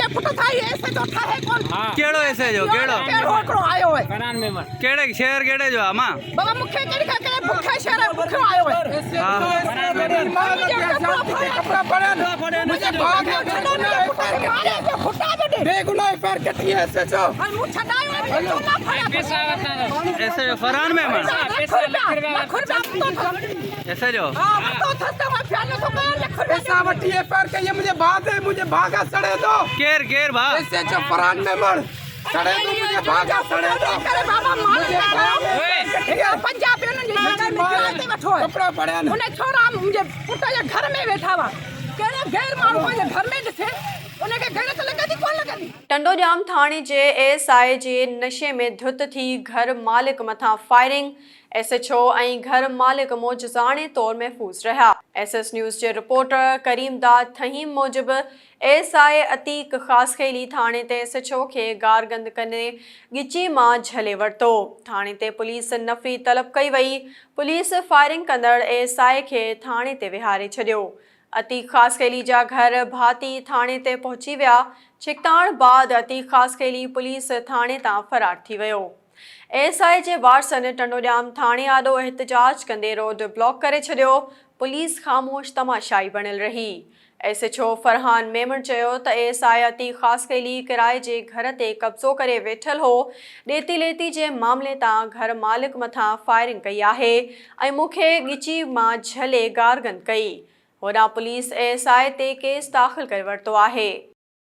मुंहिंजे पुट सां ई ऐसे जो ठाहे कोन केड़ो ऐसे जो केड़ो हिकिड़ो आयो आहे केड़े शहर केड़े जो मां बाबा मूंखे कहिड़ी का कहिड़े बुखे शहर बुखियो आयो आहे कपिड़ा पड़िया मुंहिंजे भाउ खे छॾो न मारे जो खुटा जॾे बेगुनाह पैर कटी ऐसे जो मूं छॾायो आहे चोला फड़ा ऐसे जो फरहान में मां खुरदा ऐसे जो हां तो थस्ता मैं फ्यान तो कर पैसा वठी है पैर के ये मुझे भागा सड़े दो केर केर भा ऐसे जो फरहान में मर सड़े दो मुझे भागा सड़े दो करे बाबा मार पंजाब ने निकालते वठो कपड़ा पड़े न उन्हें छोरा मुझे पुट जे घर में बैठा हुआ केड़े गैर माण्हू जे घर में ॾिसे उनके घर त लॻंदी कोन लॻंदी। टंडोजाम थाणे जे एएसआई जे नशे में धुत थी घर मालिक मथां फायरिंग एसएचओ ऐं घर मालिक मौजज़ाने तौर महफूज़ रहा। एसएस न्यूज़ जे रिपोर्टर करीमदाद थहीम मूजिब एएसआई अतीक ख़ासखेली थाणे ते एसएचओ खे गारगंद कंदे गिची मां झले वरितो। थाणे ते पुलिस नफ़री तलब कई वई। पुलिस फायरिंग कंदड़ एएसआई खे थाणे ते विहारे छॾियो। अतीक ख़ासखेली जा घर भाती थाणे ते पहुची विया। छिकताण बाद अतीक ख़ासखेली पुलिस थाणे तां फरार थी वियो। एएसआई जे वारसनि टंडोजाम थाणे आॾो एहतजाज कंदे रोड ब्लॉक करे छॾियो। पुलिस ख़ामोश तमाशाई बणियल रही। एसएचओ फरहान मेमण चयो त एएसआई अतीक ख़ासखेली किराए जे घर ते कब्ज़ो करे वेठल हो। ॾेती लेती जे मामले तां घर मालिक मथां फायरिंग कई आहे ऐं मूंखे गिची मां झले गारगंद कई। होॾां पुलिस एएसआई ते केस दाख़िल करे वरितो आहे।